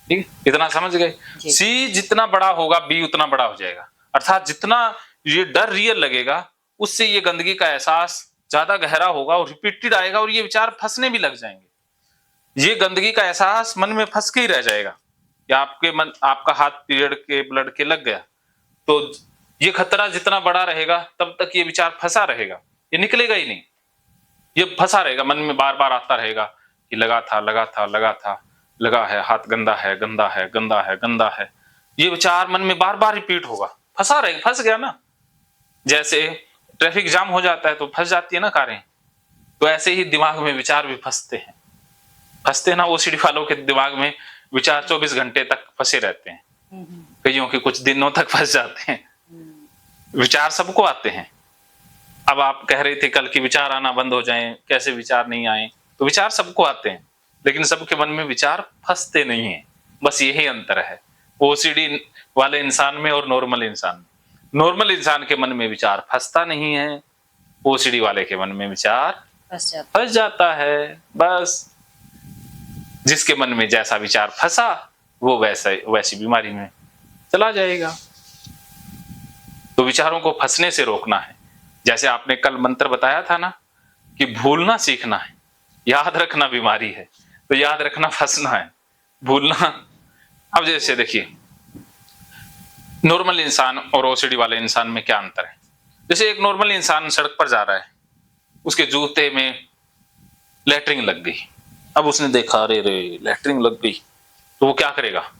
ठीक है, इतना समझ गए? सी जितना बड़ा होगा बी उतना बड़ा हो जाएगा। अर्थात जितना ये डर रियल लगेगा उससे ये गंदगी का एहसास ज्यादा गहरा होगा और रिपीटेड आएगा, और ये विचार फंसने भी लग जाएंगे। ये गंदगी का एहसास मन में फंस के ही रह जाएगा। या आपके मन, आपका हाथ पीरियड के ब्लड के लग गया तो ये खतरा जितना बड़ा रहेगा तब तक ये विचार फंसा रहेगा, ये निकलेगा ही नहीं। ये फंसा रहेगा मन में, बार बार आता रहेगा कि लगा था लगा था लगा था, लगा है, हाथ गंदा है गंदा है गंदा है गंदा है। ये विचार मन में बार बार रिपीट होगा, फंसा रहेगा, फंस गया ना। जैसे ट्रैफिक जाम हो जाता है तो फंस जाती है ना कारें, तो ऐसे ही दिमाग में विचार भी फंसते हैं। फंसते हैं ना, ओसीडी वालों के दिमाग में विचार 24 घंटे तक फंसे रहते हैं, कईयों के कुछ दिनों तक फंस जाते हैं। विचार सबको आते हैं। अब आप कह रहे थे कल की विचार आना बंद हो जाएं, कैसे विचार नहीं आए? तो विचार सबको आते हैं, लेकिन सबके मन में विचार फंसते नहीं हैं। बस यही अंतर है ओसीडी वाले इंसान में और नॉर्मल इंसान में। नॉर्मल इंसान के मन में विचार फंसता नहीं है, ओसीडी वाले के मन में विचार फंस जाता है। बस जिसके मन में जैसा विचार फंसा वो वैसी बीमारी में चला जाएगा। तो विचारों को फंसने से रोकना है। जैसे आपने कल मंत्र बताया था ना कि भूलना सीखना है, याद रखना बीमारी है, तो याद रखना फंसना है, भूलना। अब जैसे देखिए नॉर्मल इंसान और ओसीडी वाले इंसान में क्या अंतर है। जैसे एक नॉर्मल इंसान सड़क पर जा रहा है, उसके जूते में लेटरिंग लग गई। अब उसने देखा अरे रे लेटरिंग लग गई, तो वो क्या करेगा?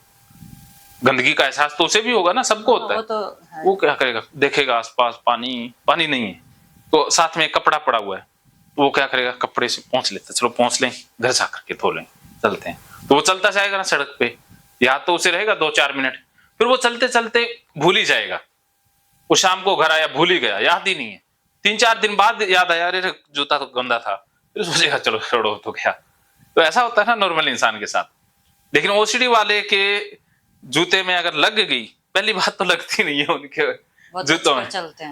गंदगी का एहसास तो उसे भी होगा ना, सबको होता है। वो क्या करेगा? देखेगा आसपास पानी पानी नहीं है, तो साथ में कपड़ा पड़ा हुआ है, तो वो क्या करेगा? कपड़े से पोंछ लेता, चलो पोंछ लें, घर जाकर के धो लें, चलते हैं। तो वो चलता जाएगा ना सड़क पे, याद तो उसे रहेगा 2-4 मिनट, फिर वो चलते चलते भूल ही जाएगा। वो शाम को घर आया भूल ही गया, याद ही नहीं है। 3-4 दिन बाद याद आया अरे जूता तो गंदा था, फिर सोचेगा चलो छोड़ो तो क्या। तो ऐसा होता है ना नॉर्मल इंसान के साथ। लेकिन ओसीडी वाले के जूते में अगर लग गई, पहली बात तो लगती नहीं है उनके जूतों में,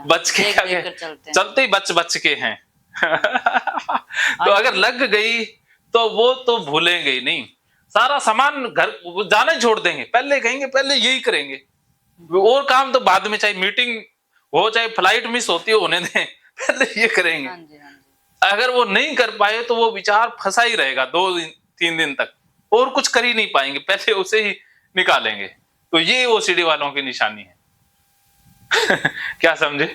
बच के चलते ही बच के हैं। तो अगर लग गई तो वो तो भूलेंगे ही नहीं, सारा सामान घर जाना ही छोड़ देंगे, पहले कहेंगे पहले यही करेंगे, और काम तो बाद में, चाहे मीटिंग हो चाहे फ्लाइट मिस होती हो होने दें, पहले ये करेंगे। अगर वो नहीं कर पाए तो वो विचार फंसा ही रहेगा 2-3 दिन तक, और कुछ कर ही नहीं पाएंगे, पहले उसे ही निकालेंगे। तो ये ओसीडी वालों की निशानी है। क्या समझे?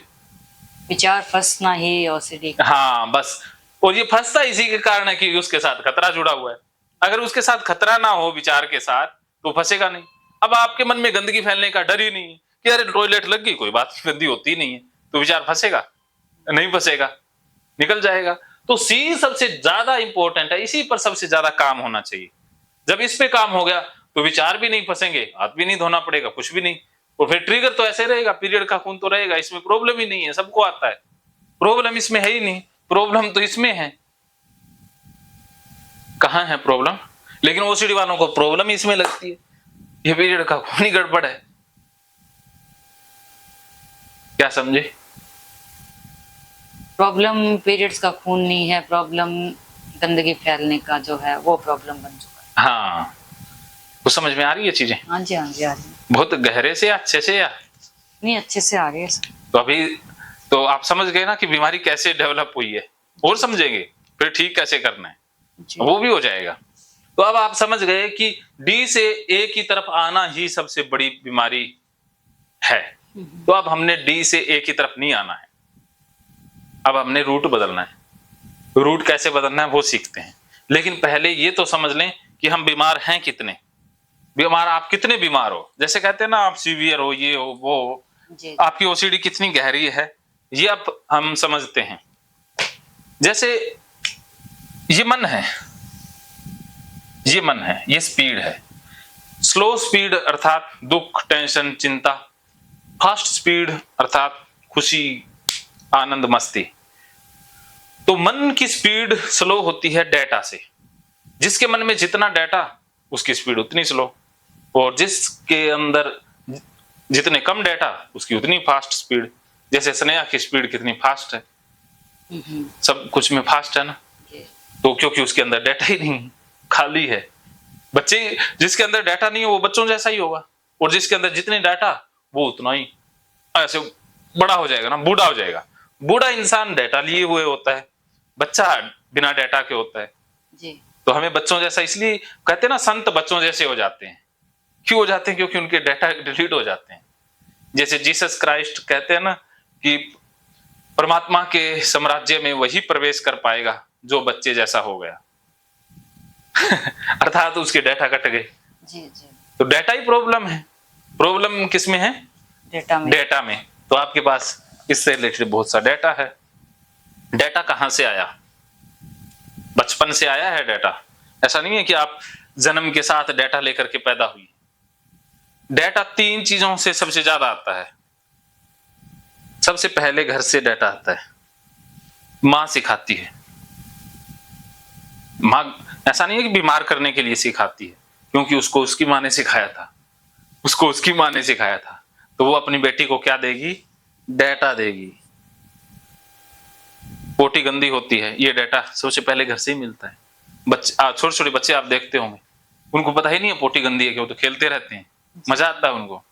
विचार फंसना ही ओसीडी। हाँ बस, और ये फंसता इसी के कारण है कि उसके साथ खतरा जुड़ा हुआ है। अगर उसके साथ खतरा ना हो विचार के साथ तो फंसेगा नहीं। अब आपके मन में गंदगी फैलने का डर ही नहीं है कि अरे टॉयलेट लग गई, कोई बात गंदी होती नहीं है, तो विचार फंसेगा नहीं? फंसेगा, निकल जाएगा। तो सी सबसे ज्यादा इंपॉर्टेंट है, इसी पर सबसे ज्यादा काम होना चाहिए। जब इस पे काम हो गया तो विचार भी नहीं फंसेंगे, हाथ भी नहीं धोना पड़ेगा, कुछ भी नहीं। और फिर ट्रिगर तो ऐसे रहेगा, पीरियड का खून तो रहेगा, इसमें प्रॉब्लम ही नहीं है, सबको आता है। प्रॉब्लम इसमें है ही नहीं, प्रॉब्लम तो इसमें है। कहाँ है प्रॉब्लम? लेकिन ओसीडी वालों को प्रॉब्लम ही इसमें लगती है, ये पीरियड का खून ही गड़बड़ है। क्या समझे? प्रॉब्लम पीरियड्स का खून नहीं है, प्रॉब्लम गंदगी फैलने का जो है वो प्रॉब्लम बन चुका है। हाँ, तो समझ में आ रही है चीजें? हाँ जी, हाँ जी, आ रही है। बहुत गहरे से या अच्छे से, या नहीं अच्छे से आ रही है सर। तो अभी तो आप समझ गए ना कि बीमारी कैसे डेवलप हुई है, और समझेंगे फिर ठीक कैसे करना है, जी। वो भी हो जाएगा। तो अब आप समझ गए कि डी से ए की तरफ आना ही सबसे बड़ी बीमारी है। तो अब हमने डी से ए की तरफ नहीं आना है, अब हमने रूट बदलना है। रूट कैसे बदलना है वो सीखते हैं, लेकिन पहले ये तो समझ लें कि हम बीमार हैं कितने, बीमार आप कितने बीमार हो। जैसे कहते हैं ना आप सीवियर हो, ये हो वो हो, जी। आपकी ओसीडी कितनी गहरी है ये अब हम समझते हैं। जैसे ये मन है, ये मन है, ये स्पीड है। स्लो स्पीड अर्थात दुख, टेंशन, चिंता। फास्ट स्पीड अर्थात खुशी, आनंद, मस्ती। तो मन की स्पीड स्लो होती है डेटा से। जिसके मन में जितना डेटा उसकी स्पीड उतनी स्लो, और जिसके अंदर जितने कम डेटा उसकी उतनी फास्ट स्पीड। जैसे स्नेहा की स्पीड कितनी फास्ट है, सब कुछ में फास्ट है ना, तो क्योंकि उसके अंदर डेटा ही नहीं, खाली है। बच्चे जिसके अंदर डाटा नहीं है वो बच्चों जैसा ही होगा, और जिसके अंदर जितने डाटा वो उतना ही ऐसे बड़ा हो जाएगा ना, बूढ़ा हो जाएगा। बूढ़ा इंसान डाटा लिए हुए होता है, बच्चा बिना डाटा के होता है। जी। तो हमें बच्चों जैसा, इसलिए कहते हैं ना संत बच्चों जैसे हो जाते हैं। क्यों हो जाते हैं? क्योंकि उनके डाटा डिलीट हो जाते हैं। जैसे जीसस क्राइस्ट कहते हैं ना कि परमात्मा के साम्राज्य में वही प्रवेश कर पाएगा जो बच्चे जैसा हो गया। अर्थात उसके डाटा कट गए। जी जी। तो डाटा ही प्रॉब्लम है। प्रॉब्लम किस में है? डेटा में। डाटा में। तो आपके पास इससे रिलेटेड बहुत सा डाटा है। डाटा कहां से आया? बचपन से आया है डाटा। ऐसा नहीं है कि आप जन्म के साथ डाटा लेकर के पैदा हुई। डाटा 3 चीजों से सबसे ज्यादा आता है। सबसे पहले घर से डाटा आता है, मां सिखाती है। मां ऐसा नहीं है कि बीमार करने के लिए सिखाती है, क्योंकि उसको उसकी मां ने सिखाया था, उसको उसकी मां ने सिखाया था। तो वो अपनी बेटी को क्या देगी? डाटा देगी। पोटी गंदी होती है, ये डाटा सबसे पहले घर से ही मिलता है। बच्चे, छोटे छोटे बच्चे आप देखते होंगे, उनको पता ही नहीं है पोटी गंदी है, कि वो तो खेलते रहते हैं, मजा आता है उनको।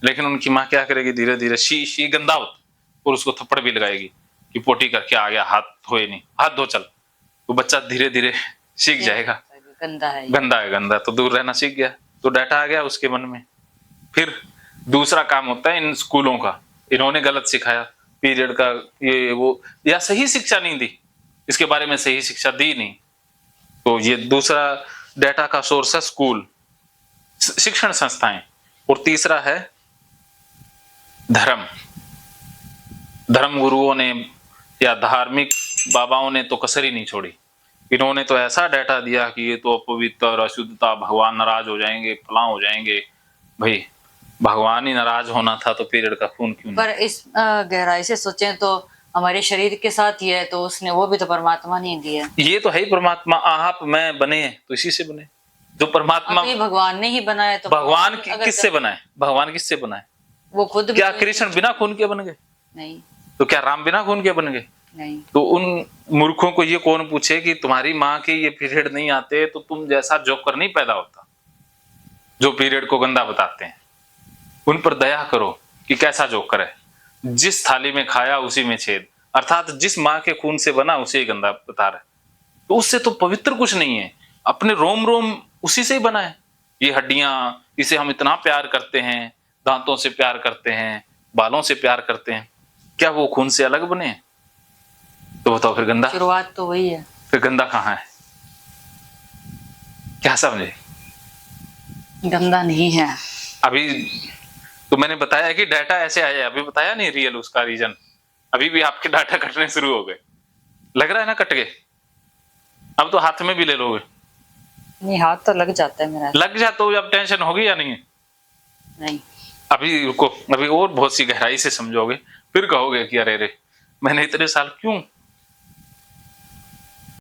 लेकिन उनकी माँ क्या करेगी? धीरे धीरे शी गंदा होता, और उसको थप्पड़ भी लगाएगी कि पोटी करके आ गया, हाथ धोए नहीं, हाथ धो चल। तो बच्चा धीरे धीरे सीख जाएगा, गंदा है, गंदा है, गंदा, तो दूर रहना सीख गया। तो डाटा आ गया उसके मन में। फिर दूसरा काम होता है इन स्कूलों का, इन्होंने गलत सिखाया, पीरियड का ये वो, या सही शिक्षा नहीं दी, इसके बारे में सही शिक्षा दी नहीं। तो ये दूसरा डाटा का सोर्स है स्कूल, शिक्षण संस्थाएं। और तीसरा है धर्म। धर्म गुरुओं ने या धार्मिक बाबाओं ने तो कसर ही नहीं छोड़ी। इन्होंने तो ऐसा डाटा दिया कि ये तो अपवित्र, अशुद्धता, भगवान नाराज हो जाएंगे, फलां हो जाएंगे। भाई भगवान ही नाराज होना था तो पीरियड का खून क्यों? पर इस गहराई से सोचें तो हमारे शरीर के साथ ही है, तो उसने वो भी तो परमात्मा नहीं दिया। ये तो है ही परमात्मा। आप मैं बने तो इसी से बने। जो परमात्मा भगवान ने ही बनाया, तो भगवान किससे बनाए? भगवान किससे बनाए? वो खुद। क्या कृष्ण बिना खून के बन गए? नहीं। तो क्या राम बिना खून के बन गए? नहीं। तो उन मूर्खों को ये कौन पूछे कि तुम्हारी माँ के ये पीरियड नहीं आते तो तुम जैसा जोकर नहीं पैदा होता, जो पीरियड को गंदा बताते हैं। उन पर दया करो कि कैसा जोकर है, जिस थाली में खाया उसी में छेद, अर्थात जिस माँ के खून से बना उसे ही गंदा बता रहा है। तो उससे तो पवित्र कुछ नहीं है, अपने रोम रोम उसी से ही बना है। ये हड्डियां, इसे हम इतना प्यार करते हैं, दांतों से प्यार करते हैं, बालों से प्यार करते हैं, क्या वो खून से अलग बने? तो बताओ फिर गंदा? शुरुआत तो वही है, फिर गंदा कहाँ है? क्या समझे? गंदा नहीं है। अभी तो मैंने बताया कि डाटा ऐसे आया, अभी बताया नहीं रियल उसका रीजन। अभी भी आपके डाटा कटने शुरू हो गए, लग रहा है ना कट गए। अब तो हाथ में भी ले लोगे। नहीं, हाथ तो लग जाता है मेरा। लग जा तो अब टेंशन होगी या नहीं? नहीं। अभी रुको, अभी और बहुत सी गहराई से समझोगे, फिर कहोगे कि अरे रे मैंने इतने साल क्यों